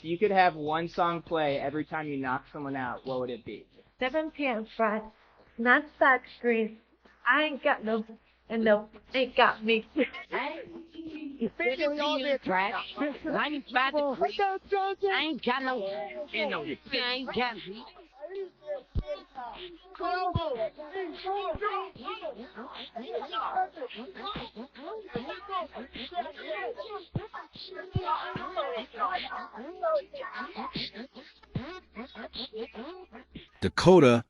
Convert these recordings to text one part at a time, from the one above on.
you could have one song play every time you knock someone out, what would it be? 7 p.m. Friday, not back screen. I ain't got no, and no, ain't got me. Basically all this trash. I ain't about to quit. I ain't got no, you know, I ain't got me. Dakota,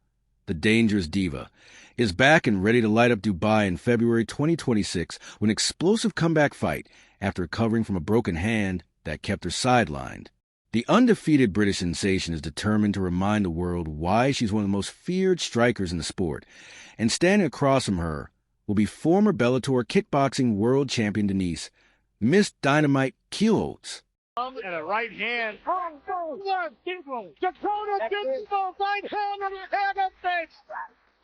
the dangerous diva, is back and ready to light up Dubai in February 2026 with an explosive comeback fight after recovering from a broken hand that kept her sidelined. The undefeated British sensation is determined to remind the world why she's one of the most feared strikers in the sport, and standing across from her will be former Bellator kickboxing world champion Denise, Miss Dynamite Keelholtz. And a right hand. Dakota Ditcheva, right hand on the head of face.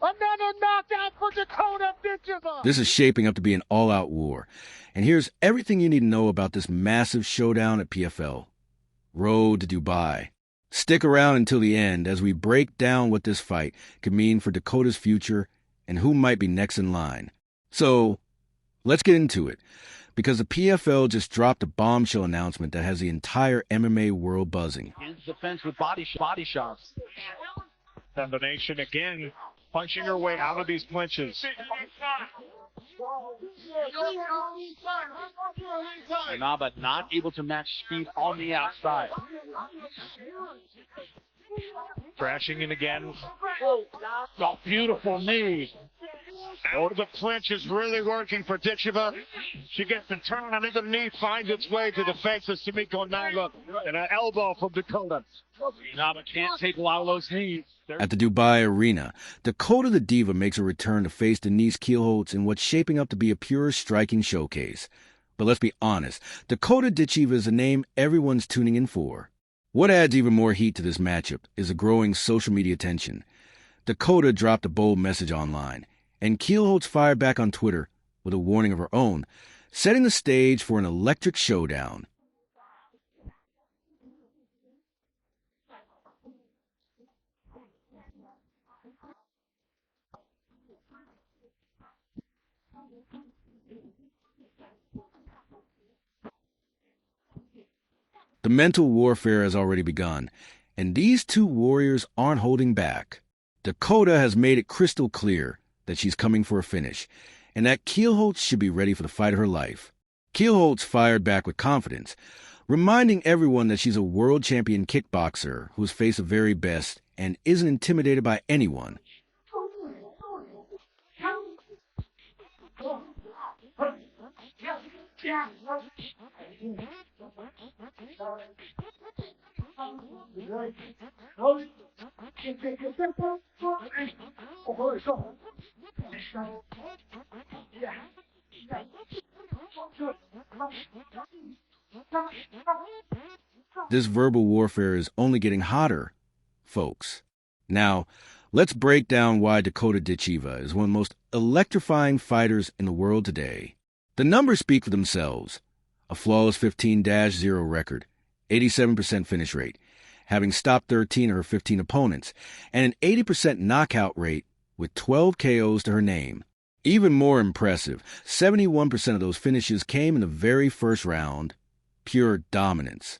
Another knockout for Dakota Ditcheva. This is shaping up to be an all-out war. And here's everything you need to know about this massive showdown at PFL. Road to Dubai. Stick around until the end as we break down what this fight could mean for Dakota's future and who might be next in line. So, let's get into it, because the PFL just dropped a bombshell announcement that has the entire MMA world buzzing. His defense with body shots. Combination again, punching her way out of these clinches. Naba not able to match speed on the outside. Crashing in again. Oh, beautiful knee. Oh, the clinch is really working for Ditcheva. She gets the turn, and the knee finds its way to the face of Sumiko Naba, and an elbow from Dakota. Naba can't take a lot of those knees. At the Dubai arena, Dakota the Diva makes a return to face Denise Keelholtz in what's shaping up to be a pure striking showcase. But let's be honest, Dakota Ditcheva is a name everyone's tuning in for. What adds even more heat to this matchup is the growing social media tension. Dakota dropped a bold message online, and Keelholtz fired back on Twitter with a warning of her own, setting the stage for an electric showdown. The mental warfare has already begun, and these two warriors aren't holding back. Dakota has made it crystal clear that she's coming for a finish, and that Keelholtz should be ready for the fight of her life. Keelholtz fired back with confidence, reminding everyone that she's a world champion kickboxer who's faced the very best and isn't intimidated by anyone. This verbal warfare is only getting hotter, folks. Now, let's break down why Dakota Ditcheva is one of the most electrifying fighters in the world today. The numbers speak for themselves. A flawless 15-0 record, 87% finish rate, having stopped 13 of her 15 opponents, and an 80% knockout rate with 12 KOs to her name. Even more impressive, 71% of those finishes came in the very first round. Pure dominance.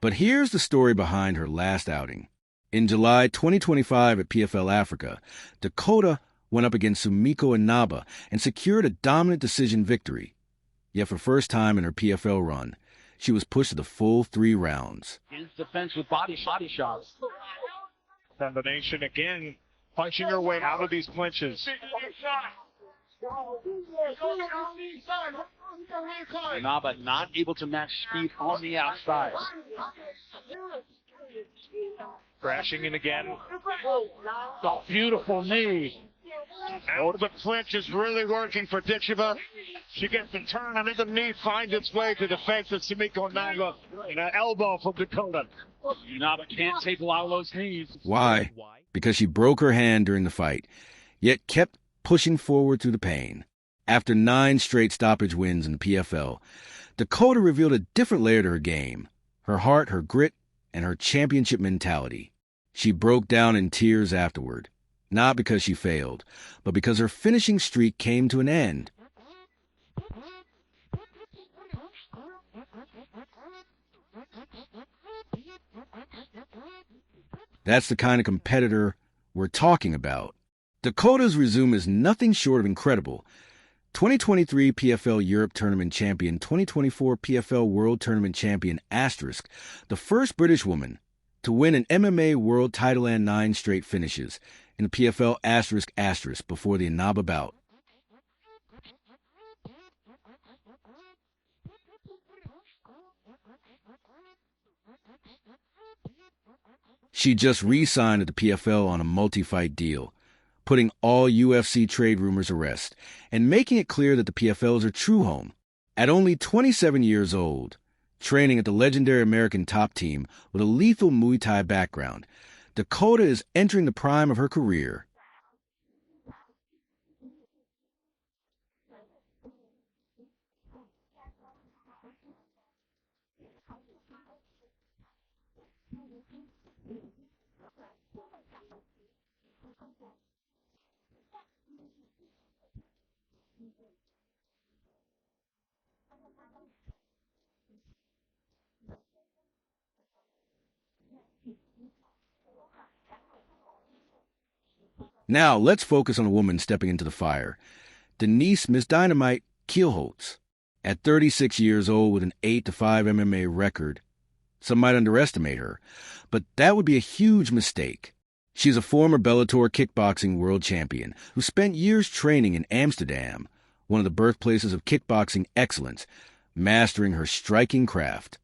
But here's the story behind her last outing. In July 2025 at PFL Africa, Dakota went up against Sumiko Naba and secured a dominant decision victory. Yet for the first time in her PFL run, she was pushed to the full 3 rounds. His defense with body shots. Combination again, punching her way out of these clinches. Naba not able to match speed on the outside. Crashing in again. Oh, beautiful knee. Oh, the clinch is really working for Ditcheva. She gets the turn and the knee finds its way to the face of Sumiko Naga. And an elbow from Dakota. Naba can't take a lot of those knees. Why? Because she broke her hand during the fight, yet kept pushing forward through the pain. After 9 straight stoppage wins in the PFL, Dakota revealed a different layer to her game: her heart, her grit, and her championship mentality. She broke down in tears afterward, not because she failed, but because her finishing streak came to an end. That's the kind of competitor we're talking about. Dakota's resume is nothing short of incredible. 2023 PFL Europe Tournament Champion, 2024 PFL World Tournament Champion *, the first British woman to win an MMA world title and 9 straight finishes in the PFL *, before the Inaba bout. She just re-signed at the PFL on a multi-fight deal, putting all UFC trade rumors to rest and making it clear that the PFL is her true home. At only 27 years old, training at the legendary American Top Team with a lethal Muay Thai background, Dakota is entering the prime of her career. Now, let's focus on a woman stepping into the fire. Denise Miss Dynamite Kielholtz. At 36 years old with an 8-5 MMA record, some might underestimate her, but that would be a huge mistake. She's a former Bellator kickboxing world champion who spent years training in Amsterdam, one of the birthplaces of kickboxing excellence, mastering her striking craft.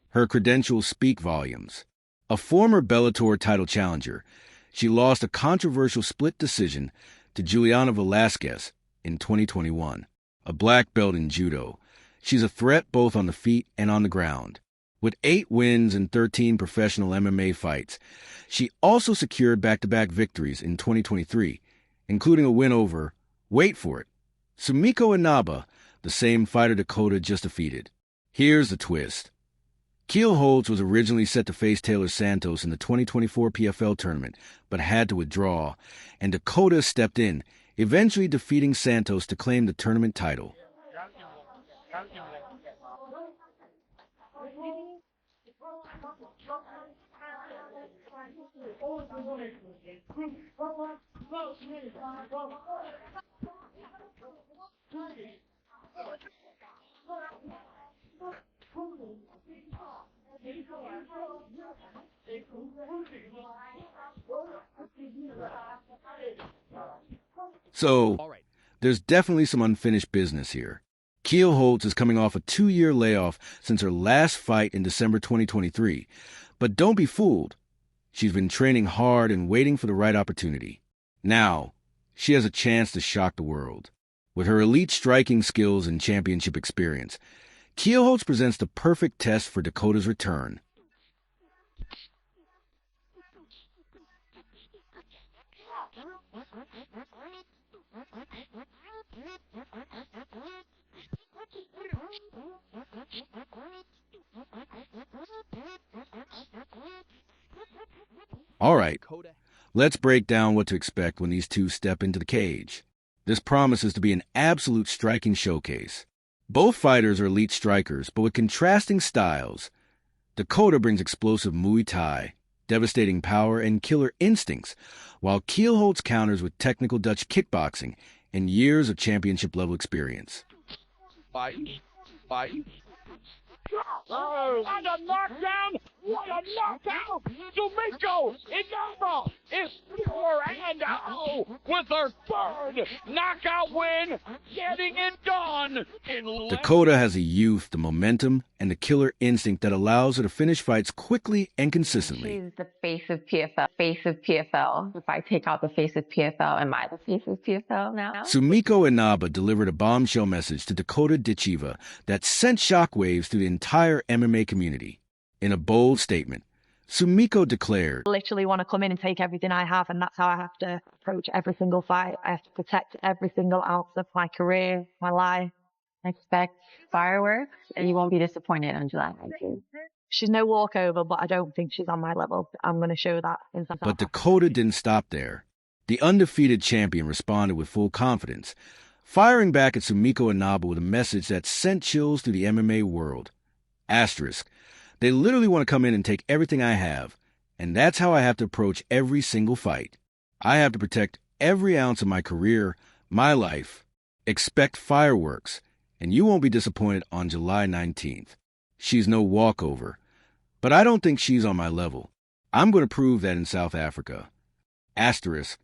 Her credentials speak volumes. A former Bellator title challenger, she lost a controversial split decision to Juliana Velasquez in 2021, a black belt in judo. She's a threat both on the feet and on the ground. With 8 wins and 13 professional MMA fights, she also secured back-to-back victories in 2023, including a win over, wait for it, Sumiko Inaba, the same fighter Dakota just defeated. Here's the twist. Kielholtz was originally set to face Taylor Santos in the 2024 PFL tournament, but had to withdraw, and Dakota stepped in, eventually defeating Santos to claim the tournament title. So, there's definitely some unfinished business here. Kielholtz is coming off a 2-year layoff since her last fight in December 2023. But don't be fooled. She's been training hard and waiting for the right opportunity. Now, she has a chance to shock the world. With her elite striking skills and championship experience, Kielholtz presents the perfect test for Dakota's return. All right, let's break down what to expect when these two step into the cage. This promises to be an absolute striking showcase. Both fighters are elite strikers, but with contrasting styles. Dakota brings explosive Muay Thai, devastating power, and killer instincts, while Keel holds counters with technical Dutch kickboxing and years of championship-level experience. Fight. Oh, what a knockdown! What a knockout! Sumiko Inaba is pure and with her third knockout win, getting it done in Dakota has the youth, the momentum, and the killer instinct that allows her to finish fights quickly and consistently. She's the face of PFL. If I take out the face of PFL, am I the face of PFL now? Sumiko Inaba delivered a bombshell message to Dakota Ditcheva that sent shockwaves through the entire MMA community. In a bold statement, Sumiko declared, I literally want to come in and take everything I have, and that's how I have to approach every single fight. I have to protect every single ounce of my career, my life. Expect fireworks, and you won't be disappointed on July 19th. She's no walkover, but I don't think she's on my level. I'm going to show that in South But Africa. Dakota didn't stop there. The undefeated champion responded with full confidence, firing back at Sumiko Inaba with a message that sent chills through the MMA world. Asterisk. They literally want to come in and take everything I have, and that's how I have to approach every single fight. I have to protect every ounce of my career, my life. Expect fireworks, and you won't be disappointed on July 19th. She's no walkover, but I don't think she's on my level. I'm going to prove that in South Africa. Asterisk.